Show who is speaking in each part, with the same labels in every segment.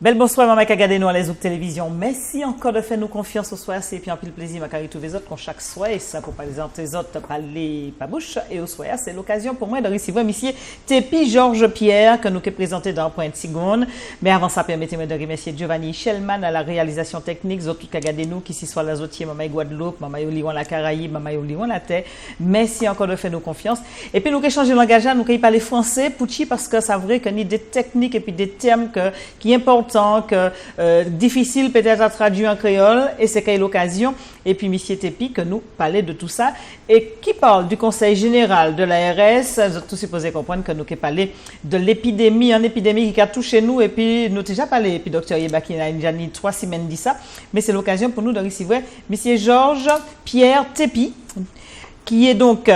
Speaker 1: Bel bonsoir, maman qui a gardé nous à les autres télévisions. Merci encore de faire nous confiance au soir. C'est puis un pile plaisir, ma carré tous les autres, qu'on chaque soir, et ça pour pas les autres, parler pas bouche. Et au soir, c'est l'occasion pour moi de recevoir monsieur Tepi Georges Pierre, que nous avons présenté dans Point Seconde. Mais avant ça, permettez-moi de remercier Giovanni Shellman à la réalisation technique, les autres qui a gardé nous, qui s'y soit les autres, maman Guadeloupe, maman Olion la Caraïbe, maman Olion la Terre. Merci encore de faire nous confiance. Et puis nous avons changé de langage, nous avons parlé français, Pouchi, parce que c'est vrai qu'il y a des techniques et puis des termes qui importants, difficile peut-être à traduire en créole, et c'est quelle l'occasion. Et puis monsieur Tepi que nous parler de tout ça et qui parle du Conseil général de l'ARS. Vous êtes tous supposés comprendre que nous qui parler de l'épidémie, une épidémie qui a touché nous, et puis nous déjà parlé, et puis docteur Yeba qui a déjà 3 semaines dit ça, mais c'est l'occasion pour nous de recevoir monsieur Georges Pierre Tepi, qui est donc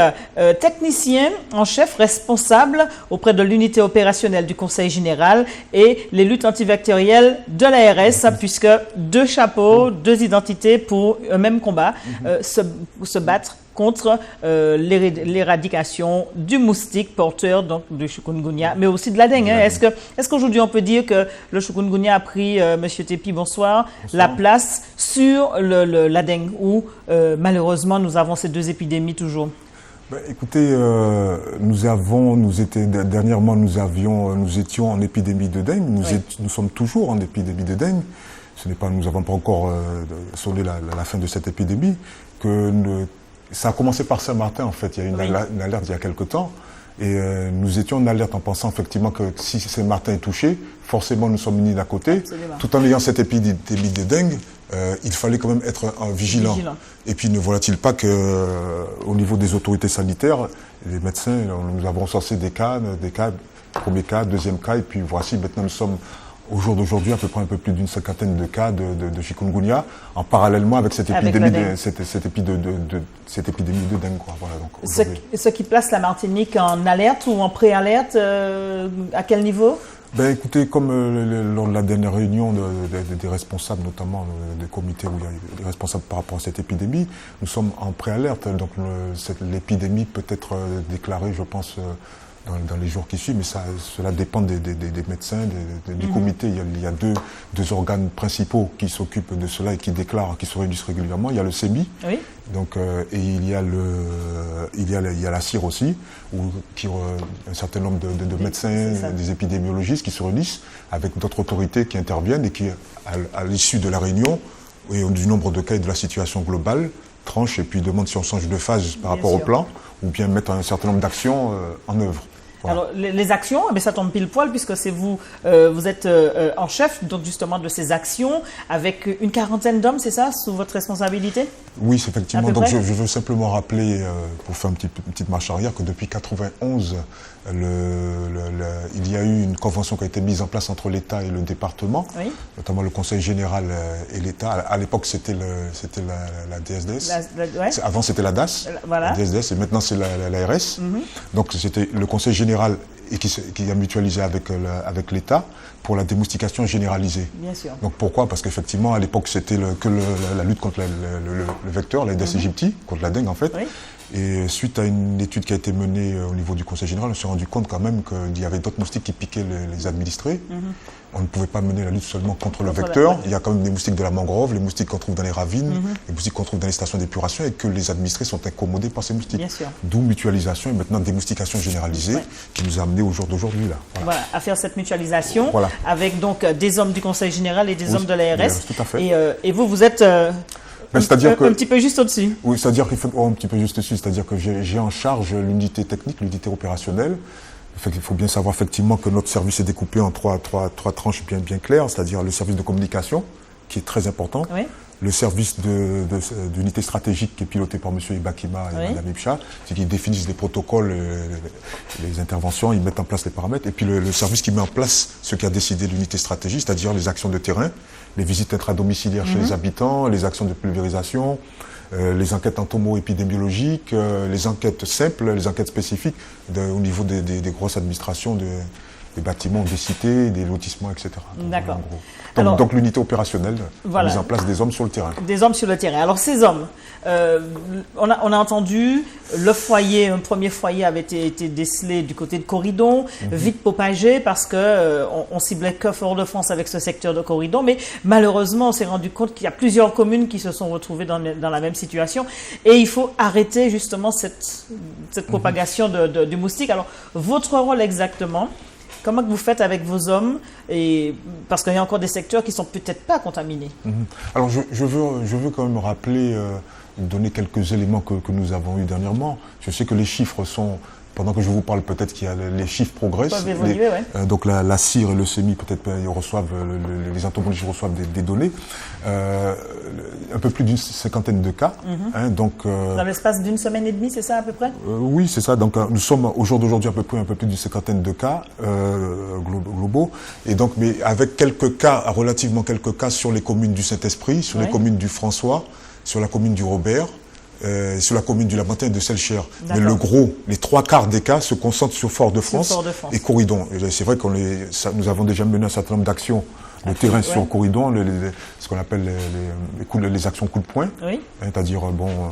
Speaker 1: technicien en chef responsable auprès de l'unité opérationnelle du Conseil général et les luttes antivectorielles de l'ARS, puisque 2 chapeaux, 2 identités pour un même combat, se battre contre l'éradication du moustique porteur donc du chikungunya, mais aussi de la dengue. Hein. Est-ce qu'aujourd'hui on peut dire que le chikungunya a pris, Monsieur Tepi, bonsoir, la place sur la dengue, où malheureusement nous avons ces 2 épidémies toujours?
Speaker 2: Ben, écoutez, dernièrement nous étions en épidémie de dengue, nous sommes toujours en épidémie de dengue. Nous n'avons pas encore sonné la fin de cette épidémie. Ça a commencé par Saint-Martin, en fait. Il y a eu une alerte il y a quelque temps. Et nous étions en alerte en pensant effectivement que si Saint-Martin est touché, forcément nous sommes unis d'à côté. Absolument. Tout en ayant cette épidémie de dengue, il fallait quand même être vigilant. Et puis ne voilà-t-il pas qu'au niveau des autorités sanitaires, les médecins, nous avons recensé des cas, premier cas, deuxième cas, et puis voici, maintenant nous sommes au jour d'aujourd'hui, à peu près un peu plus d'une 50aine de cas de chikungunya, en parallèlement avec cette épidémie de dengue. Quoi. Voilà, donc,
Speaker 1: ce qui place la Martinique en alerte ou en pré-alerte, à quel niveau?
Speaker 2: Ben, écoutez, comme lors de la dernière réunion des responsables, notamment des comités où il y a des responsables par rapport à cette épidémie, nous sommes en pré-alerte. Donc l'épidémie peut être déclarée, je pense, dans les jours qui suivent, mais cela dépend des médecins, du comité. Il y a deux organes principaux qui s'occupent de cela et qui déclarent, qui se réunissent régulièrement. Il y a le CEMI, donc, et il y a la CIR aussi, où un certain nombre de médecins, des épidémiologistes qui se réunissent avec d'autres autorités qui interviennent et qui, à l'issue de la réunion, et du nombre de cas et de la situation globale, tranchent et puis demandent si on change de phase par rapport au plan, ou bien mettre un certain nombre d'actions en œuvre. Voilà.
Speaker 1: Alors, les actions, mais ça tombe pile poil puisque c'est vous êtes en chef donc justement de ces actions avec une 40aine d'hommes, c'est ça, sous votre responsabilité?
Speaker 2: Oui, c'est effectivement. Donc je veux simplement rappeler, pour faire une petite marche arrière, que depuis 1991, il y a eu une convention qui a été mise en place entre l'État et le département, notamment le Conseil général et l'État. À l'époque, c'était la DSDS. Avant, c'était la DAS, la DSDS, et maintenant, c'est l'ARS. Donc, c'était le Conseil général et qui a mutualisé avec l'État pour la démoustication généralisée.
Speaker 1: Bien sûr.
Speaker 2: Donc pourquoi? Parce qu'effectivement, à l'époque, c'était que la lutte contre le vecteur, l'Aedes aegypti, contre la dengue en fait. Et suite à une étude qui a été menée au niveau du Conseil général, on s'est rendu compte quand même qu'il y avait d'autres moustiques qui piquaient les administrés. On ne pouvait pas mener la lutte seulement contre le vecteur. Il y a quand même des moustiques de la mangrove, les moustiques qu'on trouve dans les ravines, les moustiques qu'on trouve dans les stations d'épuration, et que les administrés sont incommodés par ces moustiques. D'où mutualisation et maintenant démoustication généralisée qui nous a amené au jour d'aujourd'hui.
Speaker 1: Voilà, à faire cette mutualisation avec donc des hommes du Conseil général et des hommes de l'ARS.
Speaker 2: Tout à fait.
Speaker 1: Et vous êtes un petit peu juste au-dessus.
Speaker 2: Oui, c'est-à-dire qu'il faut un petit peu juste au-dessus, c'est-à-dire que j'ai en charge l'unité technique, l'unité opérationnelle. Il faut bien savoir effectivement que notre service est découpé en trois tranches bien claires, c'est-à-dire le service de communication, qui est très important, le service d'unité stratégique qui est piloté par M. Ibakima et Mme Ibcha, c'est qu'ils définissent les protocoles, les interventions, ils mettent en place les paramètres, et puis le service qui met en place ce qui a décidé l'unité stratégique, c'est-à-dire les actions de terrain, les visites intradomiciliaires chez les habitants, les actions de pulvérisation, les enquêtes entomo-épidémiologiques, les enquêtes simples, les enquêtes spécifiques au niveau des grosses administrations bâtiments des cités, des lotissements, etc.
Speaker 1: D'accord.
Speaker 2: Donc l'unité opérationnelle a mis en place des hommes sur le terrain.
Speaker 1: Des hommes sur le terrain. Alors ces hommes, on a entendu, le foyer, un premier foyer avait été décelé du côté de Corridon, vite propagé parce que on ciblait que Fort-de-France avec ce secteur de Corridon, mais malheureusement on s'est rendu compte qu'il y a plusieurs communes qui se sont retrouvées dans la même situation et il faut arrêter justement cette propagation du moustique. Alors votre rôle exactement, comment que vous faites avec vos hommes, parce qu'il y a encore des secteurs qui ne sont peut-être pas contaminés?
Speaker 2: Alors je veux quand même rappeler, donner quelques éléments que nous avons eus dernièrement. Je sais que les chiffres sont, pendant que je vous parle, peut-être qu'il y a les chiffres progressent. Donc la CIR et le CEMI, peut-être ils reçoivent, les entomologistes reçoivent des données. Un peu plus d'une cinquantaine de cas.
Speaker 1: Dans l'espace d'une semaine et demie, c'est ça à peu près?
Speaker 2: Oui, c'est ça. Donc nous sommes au jour d'aujourd'hui à peu près un peu plus d'une cinquantaine de cas globaux. Et donc, mais avec relativement quelques cas sur les communes du Saint-Esprit, sur les communes du François, sur la commune du Robert, sur la commune du Lamentin et de Selcher. Mais le gros, les 3/4 des cas se concentrent sur Fort-de-France et Corridon. Et c'est vrai nous avons déjà mené un certain nombre d'actions de terrain sur Corridon, ce qu'on appelle les actions coup de poing, c'est-à-dire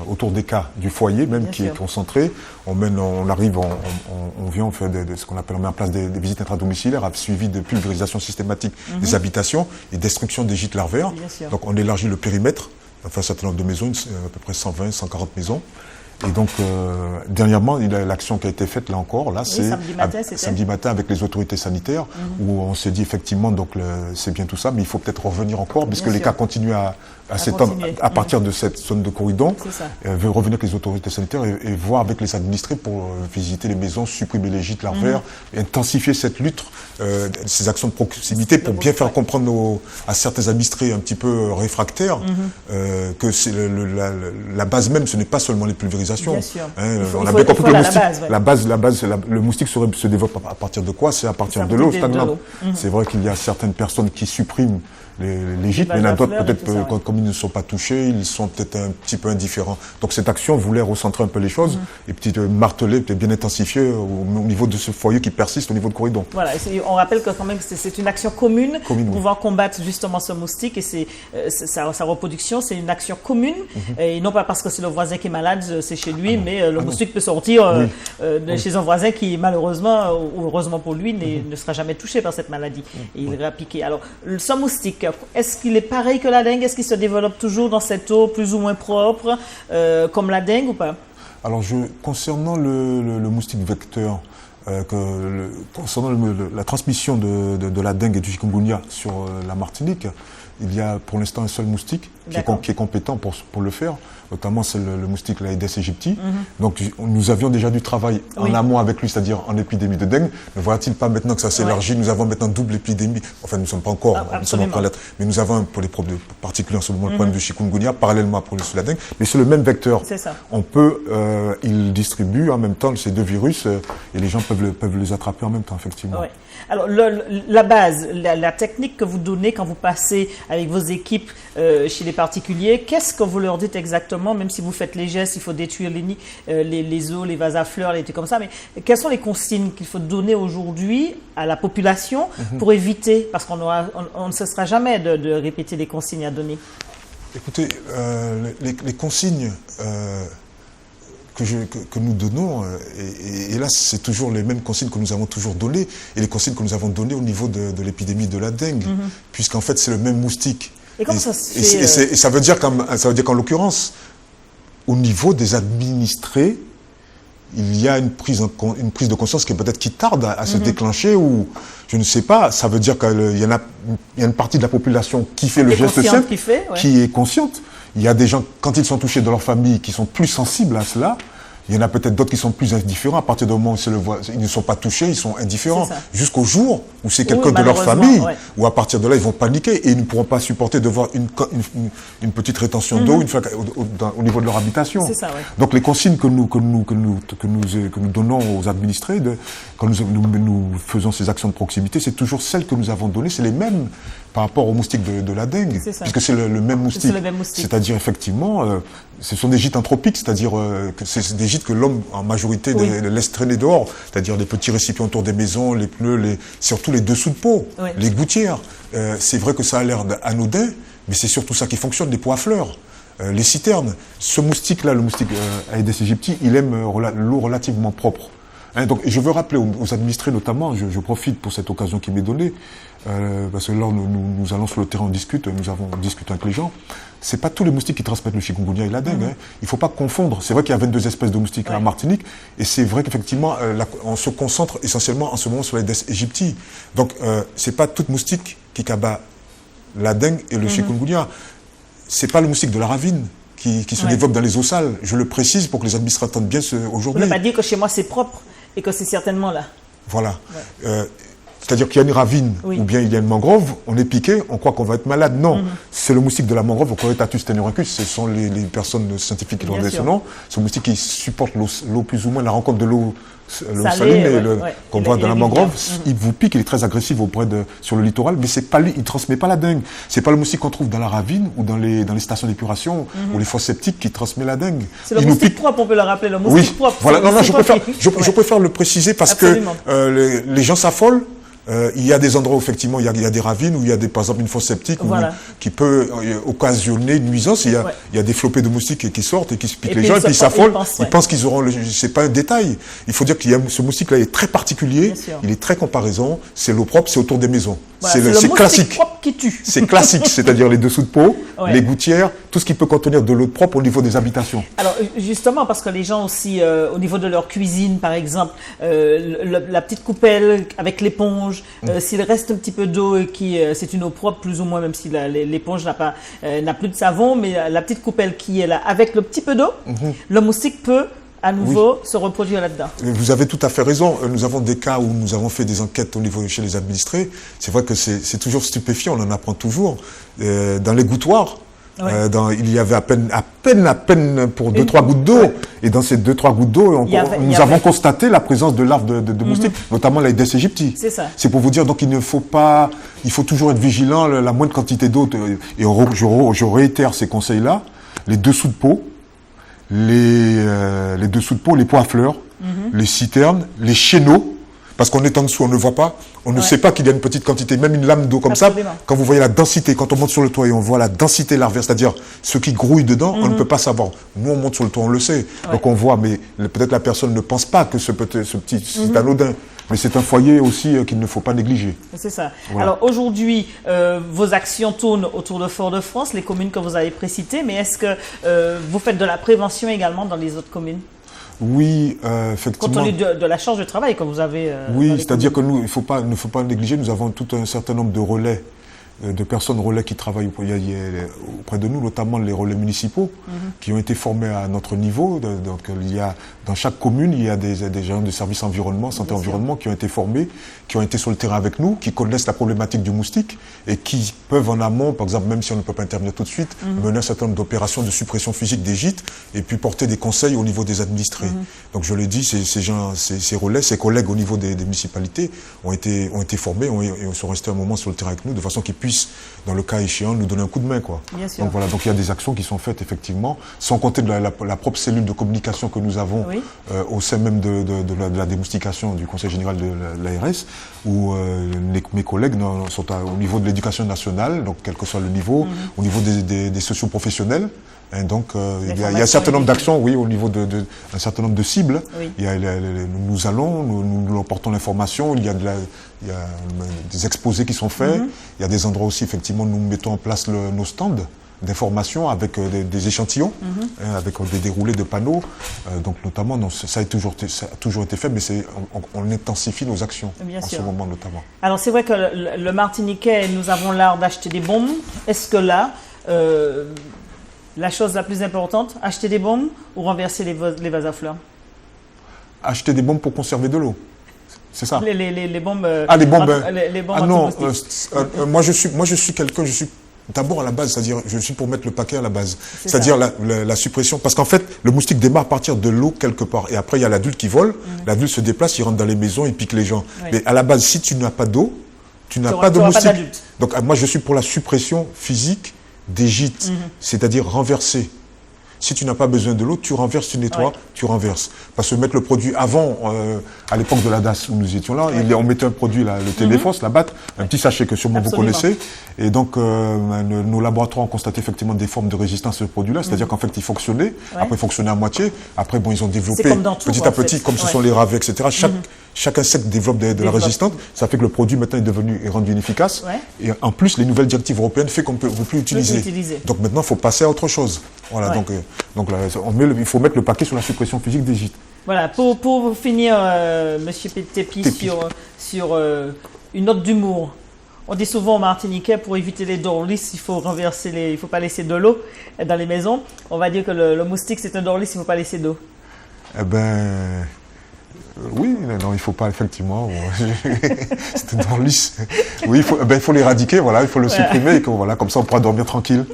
Speaker 2: autour des cas du foyer même qui est concentré. On arrive, on vient, on fait ce qu'on appelle, on met en place des visites intradomiciliaires suivies de pulvérisation systématique des habitations et destruction des gîtes larvaires. Donc on élargit le périmètre. Enfin, un certain nombre de maisons, à peu près 120, 140 maisons. Et donc, dernièrement, l'action qui a été faite, là encore, c'est samedi matin avec les autorités sanitaires, où on s'est dit effectivement, donc c'est bien tout ça, mais il faut peut-être revenir encore, puisque les cas continuent à s'étendre à partir de cette zone de Corridon. Revenir avec les autorités sanitaires et voir avec les administrés pour visiter les maisons, supprimer les gîtes larvaires, et intensifier cette lutte, ces actions de proximité pour bien faire comprendre à certains administrés un petit peu réfractaires que c'est la base même, ce n'est pas seulement les pulvérisations. On a bien compris que le moustique se développe à partir de quoi? C'est à partir de l'eau stagnante. C'est vrai qu'il y a certaines personnes qui suppriment les gîtes, mais il y en a d'autres peut-être comme ils ne sont pas touchés, ils sont peut-être un petit peu indifférents. Donc cette action voulait recentrer un peu les choses et marteler, peut-être bien intensifier au niveau de ce foyer qui persiste au niveau de Corridon.
Speaker 1: Voilà, on rappelle que quand même c'est une action commune pour pouvoir combattre justement ce moustique et sa reproduction, c'est une action commune et non pas parce que c'est le voisin qui est malade, c'est chez lui, mais le moustique peut sortir chez un voisin qui malheureusement ou heureusement pour lui ne sera jamais touché par cette maladie et il ira piquer. Alors ce moustique, est-ce qu'il est pareil que la dengue? Est-ce qu'il se développe toujours dans cette eau plus ou moins propre comme la dengue ou pas?
Speaker 2: Alors concernant le moustique vecteur, concernant la transmission de la dengue et du chikungunya sur la Martinique, il y a pour l'instant un seul moustique qui est compétent pour le faire, notamment c'est le moustique l'Aedes aegypti. Donc nous avions déjà du travail en amont avec lui, c'est-à-dire en épidémie de dengue. Ne voit-il pas maintenant que ça s'élargit? Nous avons maintenant double épidémie. Enfin, nous ne sommes pas encore, nous sommes en train d'être, mais nous avons pour les problèmes particuliers en ce moment le problème du chikungunya, parallèlement pour la dengue. Mais c'est le même vecteur. On peut, il distribue en même temps ces deux virus et les gens peuvent les attraper en même temps, effectivement.
Speaker 1: Alors la base, la technique que vous donnez quand vous passez avec vos équipes chez les particuliers, qu'est-ce que vous leur dites exactement? Même si vous faites les gestes, il faut détruire les nids, les eaux, les vases à fleurs, les trucs comme ça, mais quelles sont les consignes qu'il faut donner aujourd'hui à la population pour éviter, parce qu'on ne cessera jamais de répéter les consignes à donner?
Speaker 2: Écoutez, les consignes que nous donnons, et là c'est toujours les mêmes consignes que nous avons toujours données, et les consignes que nous avons données au niveau de l'épidémie de la dengue, puisqu'en fait c'est le même moustique.
Speaker 1: Et comment ça se fait
Speaker 2: et ça veut dire qu'en l'occurrence, au niveau des administrés, il y a une prise de conscience qui tarde à se déclencher, ou je ne sais pas, ça veut dire qu'il y a une partie de la population qui fait le geste simple, qui est consciente. Il y a des gens, quand ils sont touchés de leur famille, qui sont plus sensibles à cela. Il y en a peut-être d'autres qui sont plus indifférents. À partir du moment où ils ne sont pas touchés, ils sont indifférents. Jusqu'au jour où c'est quelqu'un de leur famille, où à partir de là, ils vont paniquer et ils ne pourront pas supporter de voir une petite rétention d'eau au niveau de leur habitation. Donc les consignes que nous donnons aux administrés, quand nous faisons ces actions de proximité, c'est toujours celles que nous avons données. C'est les mêmes par rapport au moustique de la dengue, puisque c'est le même moustique. C'est-à-dire, effectivement, ce sont des gîtes anthropiques, c'est-à-dire que c'est des gîtes que l'homme, en majorité, laisse traîner dehors, c'est-à-dire les petits récipients autour des maisons, les pneus, surtout les dessous de peau, les gouttières. C'est vrai que ça a l'air anodin, mais c'est surtout ça qui fonctionne, les pots à fleurs. Les citernes. Ce moustique-là, le moustique Aedes aegypti, il aime l'eau relativement propre. Hein, donc, je veux rappeler aux administrés notamment, je profite pour cette occasion qui m'est donnée, parce que là, nous allons sur le terrain, on discute avec les gens. C'est pas tous les moustiques qui transmettent le chikungunya et la dengue. Hein. Il faut pas confondre. C'est vrai qu'il y a 22 espèces de moustiques en Martinique, et c'est vrai qu'effectivement, on se concentre essentiellement en ce moment sur l'Aedes aegypti. Donc, c'est pas toute moustique qui cabat la dengue et le chikungunya. C'est pas le moustique de la ravine qui se développe dans les eaux sales. Je le précise pour que les administrés entendent bien aujourd'hui.
Speaker 1: Vous ne pas dire que chez moi c'est propre et que c'est certainement là.
Speaker 2: Voilà. C'est-à-dire qu'il y a une ravine ou bien il y a une mangrove, on est piqué, on croit qu'on va être malade. Non, c'est le moustique de la mangrove, au Corytatus tenoricus, ce sont les personnes scientifiques qui l'ont donné ce nom. C'est un moustique qui supporte l'eau plus ou moins, la rencontre de l'eau saline qu'on voit dans la mangrove. Il vous pique, il est très agressif sur le littoral, mais c'est pas lui, il ne transmet pas la dengue. C'est pas le moustique qu'on trouve dans la ravine ou dans les stations d'épuration ou les fosses septiques qui transmet la dengue.
Speaker 1: C'est le moustique propre, on peut le rappeler, le moustique propre.
Speaker 2: Voilà, non, je préfère le préciser parce que les gens s'affolent. Il y a des endroits où effectivement il y a des ravines où il y a par exemple une fosse septique qui peut occasionner une nuisance. Il y a des flopées de moustiques qui sortent et qui se piquent les gens et puis ils s'affolent. Ils pensent qu'ils auront c'est pas un détail. Il faut dire qu'il y a ce moustique-là est très particulier. Il est très comparaison. C'est l'eau propre, c'est autour des maisons.
Speaker 1: Voilà, c'est classique. Propre qui tue.
Speaker 2: C'est classique, c'est-à-dire les dessous de peau, les gouttières, tout ce qui peut contenir de l'eau propre au niveau des habitations.
Speaker 1: Alors justement parce que les gens aussi au niveau de leur cuisine par exemple, la petite coupelle avec l'éponge. S'il reste un petit peu d'eau c'est une eau propre plus ou moins, même si l'éponge n'a plus de savon, mais la petite coupelle qui est là avec le petit peu d'eau, le moustique peut à nouveau se reproduire là-dedans.
Speaker 2: Vous avez tout à fait raison. Nous avons des cas où nous avons fait des enquêtes au niveau chez les administrés. C'est vrai que c'est toujours stupéfiant, on en apprend toujours. Dans les gouttoirs, il y avait à peine pour 2-3 gouttes d'eau. Et dans ces 2-3 gouttes d'eau, nous avons constaté la présence de larves de moustiques, notamment l'Aedes aegypti.
Speaker 1: C'est ça.
Speaker 2: C'est pour vous dire, donc il faut toujours être vigilant, la moindre quantité d'eau. Et je réitère ces conseils-là. Les dessous de peau, les dessous de peau, les pots à fleurs, les citernes, les chéneaux. Parce qu'on est en dessous, on ne voit pas, on ne sait pas qu'il y a une petite quantité, même une lame d'eau comme ça. Quand vous voyez la densité, quand on monte sur le toit et on voit la densité larvaire, c'est-à-dire ce qui grouille dedans, on ne peut pas savoir. Nous, on monte sur le toit, on le sait. Donc on voit, mais peut-être la personne ne pense pas que ce petit, c'est anodin. Mais c'est un foyer aussi qu'il ne faut pas négliger.
Speaker 1: C'est ça. Voilà. Alors aujourd'hui, vos actions tournent autour de Fort-de-France, les communes que vous avez précitées, mais est-ce que vous faites de la prévention également dans les autres communes ?
Speaker 2: Oui, effectivement.
Speaker 1: Compte tenu de la charge de travail que vous avez.
Speaker 2: Oui, c'est-à-dire que nous, il ne faut pas négliger, nous avons tout un certain nombre de relais, de personnes relais qui travaillent auprès de nous, notamment les relais municipaux, qui ont été formés à notre niveau. Donc, dans chaque commune, il y a des gens de services environnement, santé environnement, qui ont été formés, qui ont été sur le terrain avec nous, qui connaissent la problématique du moustique et qui peuvent en amont, par exemple, même si on ne peut pas intervenir tout de suite, mener un certain nombre d'opérations de suppression physique des gîtes et puis porter des conseils au niveau des administrés. Donc je l'ai dit, ces relais, ces collègues au niveau des municipalités ont été formés et sont restés un moment sur le terrain avec nous de façon qu'ils puissent, dans le cas échéant, nous donner un coup de main, quoi. Donc voilà, donc il y a des actions qui sont faites effectivement, sans compter de la propre cellule de communication que nous avons au sein même de la démoustication du Conseil général de l'ARS, où mes collègues sont au niveau de l'éducation nationale, donc quel que soit le niveau, au niveau des socioprofessionnels. Et donc, il y a un certain nombre d'actions, au niveau un certain nombre de cibles. Il y a, nous leur portons l'information, il y a des exposés qui sont faits, il y a des endroits aussi, effectivement, nous mettons en place nos stands d'information avec des échantillons, avec des déroulés de panneaux. Donc notamment, ça a toujours été fait, mais on intensifie nos actions ce moment notamment.
Speaker 1: Alors c'est vrai que le Martiniquais, nous avons l'art d'acheter des bombes. Est-ce que là, la chose la plus importante, acheter des bombes ou renverser les vases à fleurs?
Speaker 2: Acheter des bombes pour conserver de l'eau. C'est ça.
Speaker 1: Les bombes.
Speaker 2: Les bombes.
Speaker 1: Les bombes
Speaker 2: non. Moi, je suis quelqu'un. Je suis d'abord à la base, c'est-à-dire je suis pour mettre le paquet à la base. C'est-à-dire la suppression. Parce qu'en fait, le moustique démarre à partir de l'eau quelque part. Et après, il y a l'adulte qui vole. L'adulte se déplace, il rentre dans les maisons, il pique les gens. Mais à la base, si tu n'as pas d'eau, tu n'as
Speaker 1: Tu
Speaker 2: pas de
Speaker 1: auras pas
Speaker 2: moustiques.
Speaker 1: d'adulte.
Speaker 2: Donc moi je suis pour la suppression physique des gîtes, c'est-à-dire renverser. Si tu n'as pas besoin de l'eau, tu renverses, tu nettoies,
Speaker 1: Ouais.
Speaker 2: tu renverses. Parce que mettre le produit avant, à l'époque de la DAS où nous étions là, on mettait un produit, là, le téléphos, la batte, un petit sachet que sûrement
Speaker 1: Absolument.
Speaker 2: vous connaissez. Et donc, nos laboratoires ont constaté effectivement des formes de résistance à ce produit-là. C'est-à-dire qu'en fait, il fonctionnait. Après, il fonctionnait à moitié. Après, bon, ils ont développé
Speaker 1: comme dans tout,
Speaker 2: petit
Speaker 1: en
Speaker 2: à petit,
Speaker 1: fait.
Speaker 2: comme ce
Speaker 1: Ouais.
Speaker 2: sont les ravets, etc. Chaque insecte développe de la
Speaker 1: Développe.
Speaker 2: résistance. Ça fait que le produit maintenant est rendu inefficace.
Speaker 1: Ouais.
Speaker 2: Et en plus, les nouvelles directives européennes font qu'on ne peut plus l'utiliser.
Speaker 1: l'utiliser.
Speaker 2: Donc maintenant, il faut passer à autre chose. Voilà,
Speaker 1: Ouais.
Speaker 2: donc là, il faut mettre le paquet sur la suppression physique des gîtes.
Speaker 1: Voilà, pour finir, Monsieur Tepi,
Speaker 2: Tepi.
Speaker 1: sur une note d'humour. On dit souvent aux Martiniquais, pour éviter les dorlis, il faut il faut pas laisser de l'eau dans les maisons. On va dire que le moustique, c'est un dorlis, il ne faut pas laisser d'eau.
Speaker 2: Eh ben, oui, non, il ne faut pas, effectivement. C'était dans le lys. Oui, il faut l'éradiquer, voilà, il faut le supprimer, et voilà, comme ça on pourra dormir tranquille.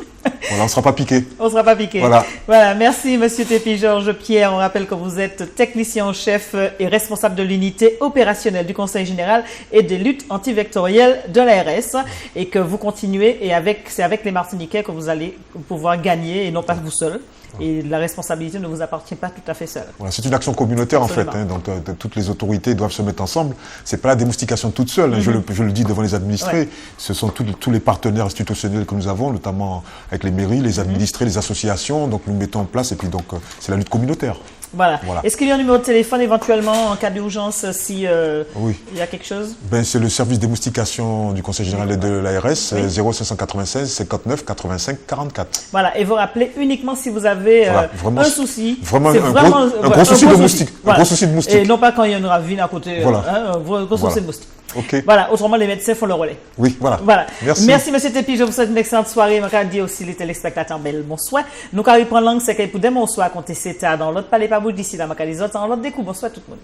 Speaker 2: Voilà, on ne sera pas piqué.
Speaker 1: On ne sera pas piqué.
Speaker 2: Voilà.
Speaker 1: Merci Monsieur Tepi Georges Pierre. On rappelle que vous êtes technicien en chef et responsable de l'unité opérationnelle du Conseil général et des luttes antivectorielles de l'ARS et que vous continuez et c'est avec les Martiniquais que vous allez pouvoir gagner et non pas vous seul. Et la responsabilité ne vous appartient pas tout à fait seul.
Speaker 2: Voilà, c'est une action communautaire
Speaker 1: Absolument.
Speaker 2: en fait, donc toutes les autorités doivent se mettre ensemble. C'est pas la démoustication toute seule, je le dis devant les administrés.
Speaker 1: Ouais.
Speaker 2: Ce sont tous les partenaires institutionnels que nous avons, notamment avec les mairies, les administrés, les associations. Donc nous mettons en place et puis donc c'est la lutte communautaire.
Speaker 1: Voilà.
Speaker 2: Voilà.
Speaker 1: Est-ce qu'il y a un numéro de téléphone éventuellement en cas d'urgence si
Speaker 2: Oui.
Speaker 1: il y a quelque chose?
Speaker 2: Ben, c'est le service démoustication du Conseil général de l'ARS,
Speaker 1: Oui.
Speaker 2: 0596 59 85 44.
Speaker 1: Voilà, et vous rappelez uniquement si vous avez
Speaker 2: Voilà, vraiment,
Speaker 1: un souci.
Speaker 2: vraiment
Speaker 1: C'est
Speaker 2: un gros souci de moustique. Un gros souci de moustique.
Speaker 1: Et non pas quand il y a une ravine à côté,
Speaker 2: Voilà.
Speaker 1: un gros souci
Speaker 2: Voilà.
Speaker 1: de moustique.
Speaker 2: Ok.
Speaker 1: Voilà, autrement les médecins font le relais.
Speaker 2: Oui, voilà.
Speaker 1: Voilà.
Speaker 2: Merci.
Speaker 1: Monsieur Tepi, je vous souhaite une excellente soirée. Je dis aussi les téléspectateurs bel bonsoir. Nous, quand ils prennent langue, c'est qu'ils pour des bonsoir, compter c'est dans l'autre palais pas bout d'ici là, les autres, en l'autre découp. Bonsoir tout le monde.